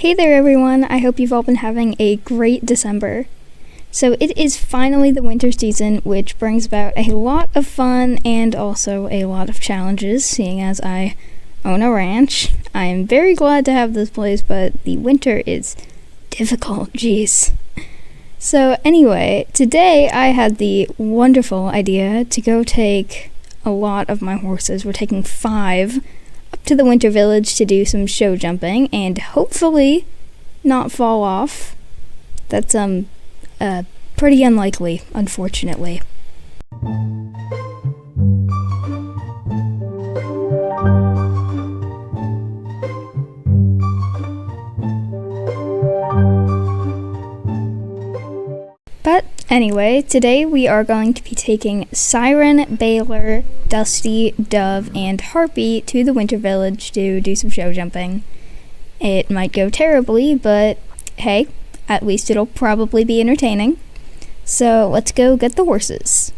Hey there everyone, I hope you've all been having a great December. So it is finally the winter season, which brings about a lot of fun and also a lot of challenges, seeing as I own a ranch. I am very glad to have this place, but the winter is difficult, jeez. So anyway, today I had the wonderful idea to go take a lot of my horses. We're taking 5 to the winter village to do some show jumping and hopefully not fall off. That's pretty unlikely, unfortunately. But anyway, today we are going to be taking Siren, Baylor, Dusty, Dove, and Harpy to the winter village to do some show jumping. It might go terribly, but hey, at least it'll probably be entertaining. So let's go get the horses.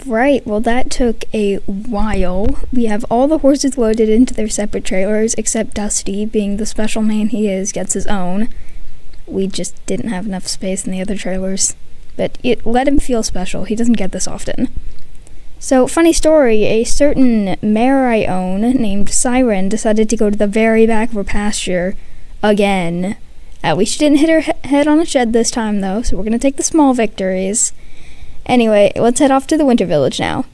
Alright, well that took a while. We have all the horses loaded into their separate trailers, except Dusty, being the special man he is, gets his own. We just didn't have enough space in the other trailers. But let him feel special, he doesn't get this often. So, funny story, a certain mare I own, named Siren, decided to go to the very back of her pasture again. At least she didn't hit her head on a shed this time though, so we're gonna take the small victories. Anyway, let's head off to the winter village now.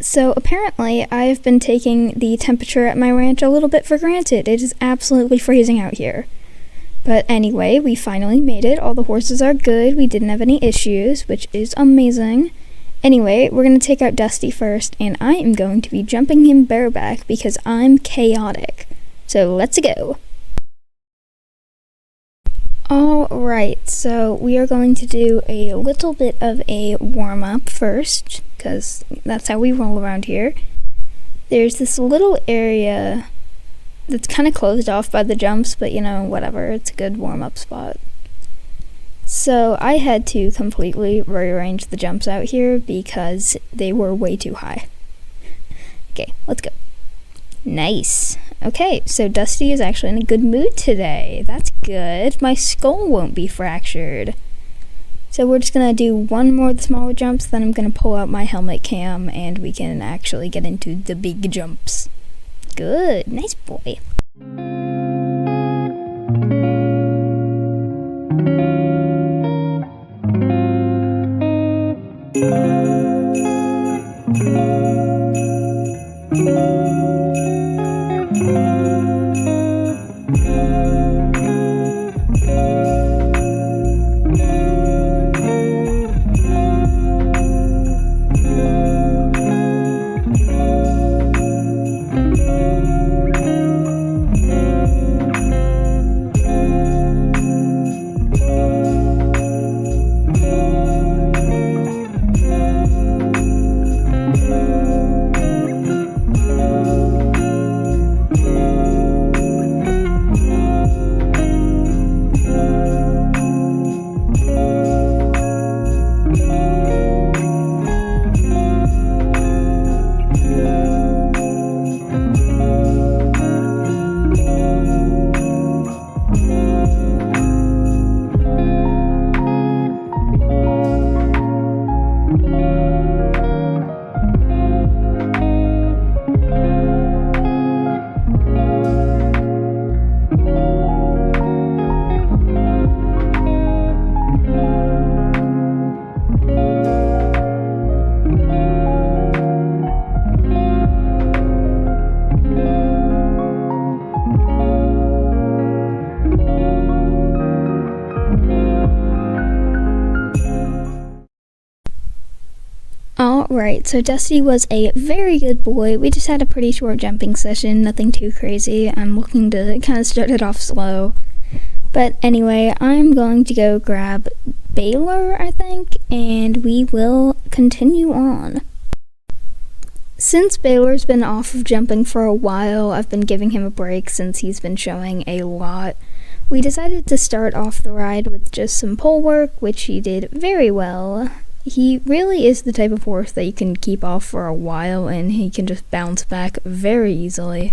So apparently I've been taking the temperature at my ranch a little bit for granted. It is absolutely freezing out here. But anyway, we finally made it. All the horses are good. We didn't have any issues, which is amazing. Anyway, we're going to take out Dusty first, and I am going to be jumping him bareback because I'm chaotic. So let's go. Alright, so we are going to do a little bit of a warm-up first, because that's how we roll around here. There's this little area that's kind of closed off by the jumps, but you know, whatever, it's a good warm-up spot. So I had to completely rearrange the jumps out here because they were way too high. Okay, let's go. Nice. Okay, so Dusty is actually in a good mood today. That's good. My skull won't be fractured. So we're just gonna do one more of the smaller jumps, then I'm gonna pull out my helmet cam and we can actually get into the big jumps. Good. Nice boy. Alright, so Dusty was a very good boy. We just had a pretty short jumping session, nothing too crazy. I'm looking to kind of start it off slow. But anyway, I'm going to go grab Baylor, I think, and we will continue on. Since Baylor's been off of jumping for a while, I've been giving him a break since he's been showing a lot. We decided to start off the ride with just some pole work, which he did very well. He really is the type of horse that you can keep off for a while and he can just bounce back very easily,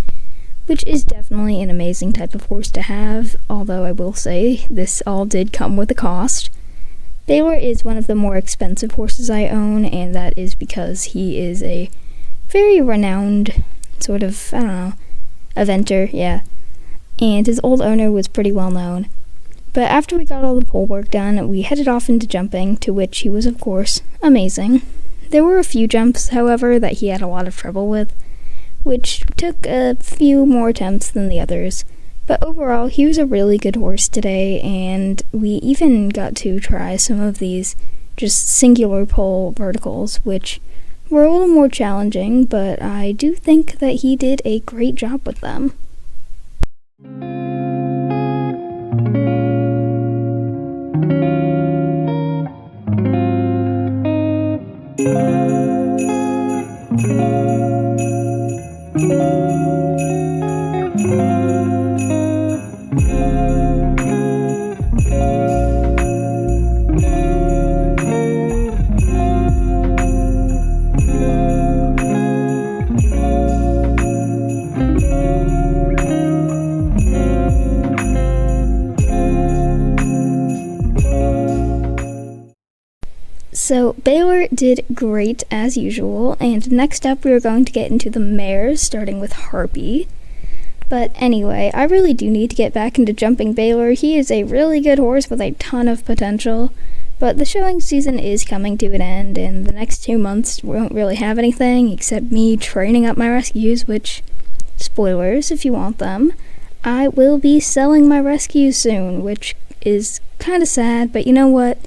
which is definitely an amazing type of horse to have, although I will say this all did come with a cost. Baylor is one of the more expensive horses I own, and that is because he is a very renowned sort of, eventer, yeah. And his old owner was pretty well known. But after we got all the pole work done, we headed off into jumping, to which he was, of course, amazing. There were a few jumps, however, that he had a lot of trouble with, which took a few more attempts than the others. But overall, he was a really good horse today, and we even got to try some of these just singular pole verticals, which were a little more challenging, but I do think that he did a great job with them. So Baylor did great as usual, and next up we are going to get into the mares, starting with Harpy. But anyway, I really do need to get back into jumping Baylor. He is a really good horse with a ton of potential, but the showing season is coming to an end, and the next 2 months we won't really have anything except me training up my rescues, which, spoilers if you want them, I will be selling my rescues soon, which is kind of sad, but you know what?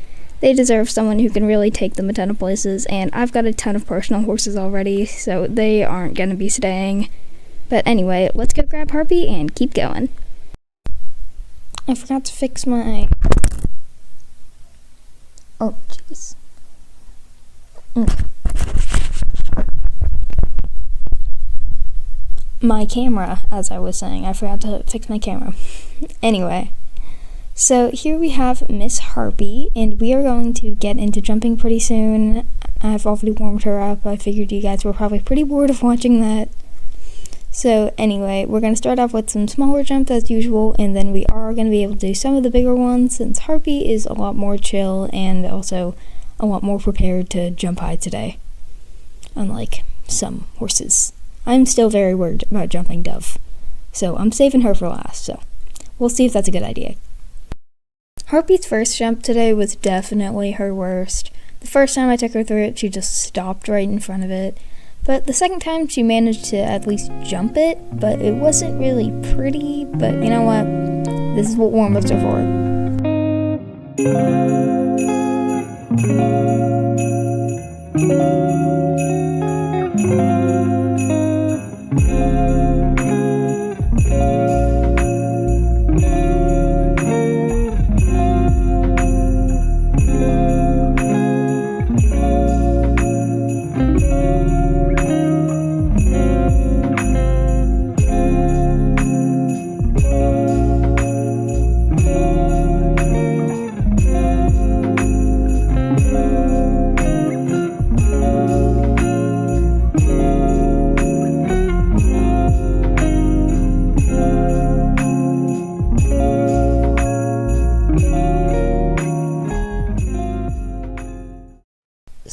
They deserve someone who can really take them a ton of places, and I've got a ton of personal horses already, so they aren't going to be staying. But anyway, let's go grab Harpy and keep going. I forgot to fix my... Oh, jeez. My camera, as I was saying. I forgot to fix my camera. Anyway. So here we have Miss Harpy, and we are going to get into jumping pretty soon. I've already warmed her up. I figured you guys were probably pretty bored of watching that. So anyway, we're going to start off with some smaller jumps as usual, and then we are going to be able to do some of the bigger ones since Harpy is a lot more chill and also a lot more prepared to jump high today. Unlike some horses. I'm still very worried about jumping Dove, so I'm saving her for last, so we'll see if that's a good idea. Harpy's first jump today was definitely her worst. The first time I took her through it, she just stopped right in front of it. But the second time, she managed to at least jump it, but it wasn't really pretty. But you know what? This is what warm-ups are for.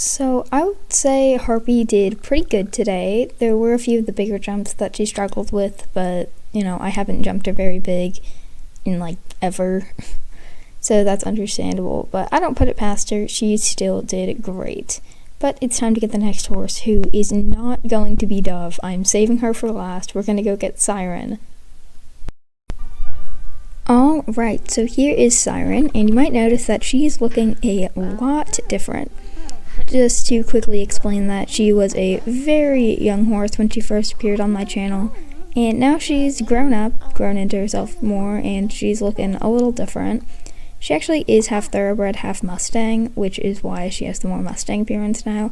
So I would say Harpy did pretty good today. There were a few of the bigger jumps that she struggled with, but you know, I haven't jumped her very big in like ever. So that's understandable, but I don't put it past her. She still did great. But it's time to get the next horse, who is not going to be Dove. I'm saving her for last. We're gonna go get Siren. Alright, so here is Siren, and you might notice that she's looking a lot different. just to quickly explain that, she was a very young horse when she first appeared on my channel, and now she's grown up, grown into herself more, and she's looking a little different. She actually is half thoroughbred, half Mustang, which is why she has the more Mustang appearance now.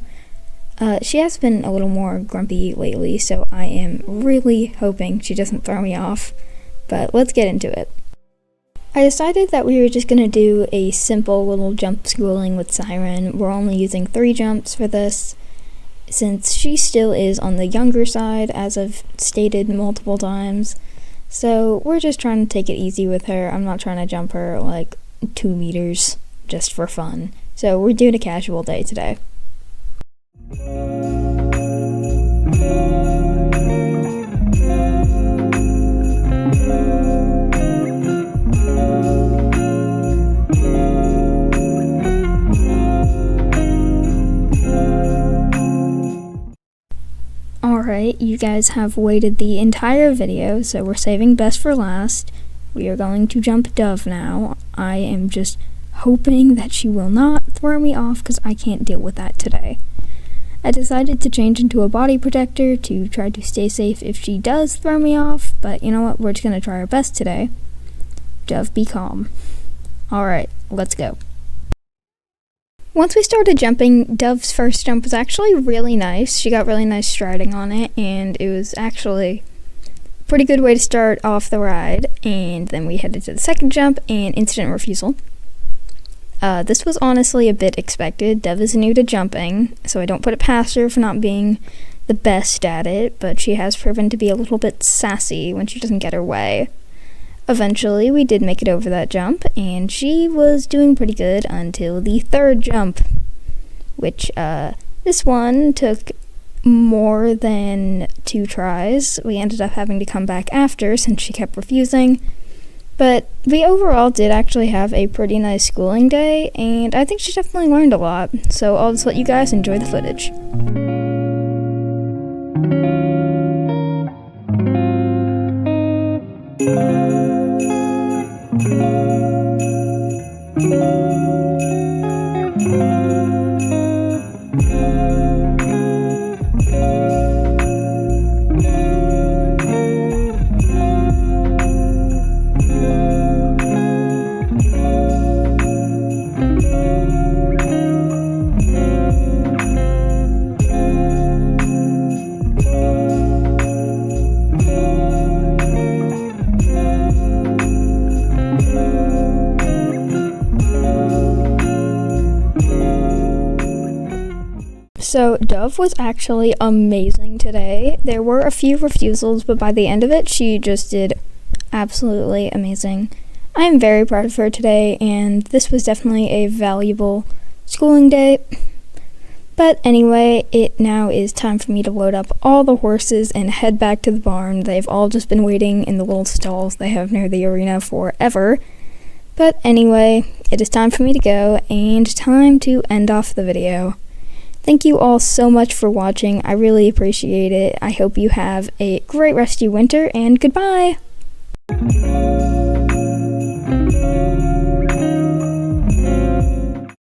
She has been a little more grumpy lately, so I am really hoping she doesn't throw me off, but let's get into it. I decided that we were just going to do a simple little jump schooling with Siren. We're only using 3 jumps for this, since she still is on the younger side, as I've stated multiple times. So we're just trying to take it easy with her. I'm not trying to jump her like 2 meters just for fun. So we're doing a casual day today. Alright, you guys have waited the entire video, so we're saving best for last. We are going to jump Dove now. I am just hoping that she will not throw me off because I can't deal with that today. I decided to change into a body protector to try to stay safe if she does throw me off, but you know what, we're just going to try our best today. Dove, be calm. Alright, let's go. Once we started jumping, Dove's first jump was actually really nice. She got really nice striding on it, and it was actually a pretty good way to start off the ride. And then we headed to the second jump and instant refusal. This was honestly a bit expected. Dove is new to jumping, so I don't put it past her for not being the best at it, but she has proven to be a little bit sassy when she doesn't get her way. Eventually, we did make it over that jump, and she was doing pretty good until the third jump, which, this one took more than 2 tries. We ended up having to come back after since she kept refusing, but we overall did actually have a pretty nice schooling day, and I think she definitely learned a lot, so I'll just let you guys enjoy the footage. So Dove was actually amazing today. There were a few refusals, but by the end of it, she just did absolutely amazing. I am very proud of her today, and this was definitely a valuable schooling day. But anyway, it now is time for me to load up all the horses and head back to the barn. They've all just been waiting in the little stalls they have near the arena forever. But anyway, it is time for me to go, and time to end off the video. Thank you all so much for watching. I really appreciate it. I hope you have a great rest of your winter, and goodbye!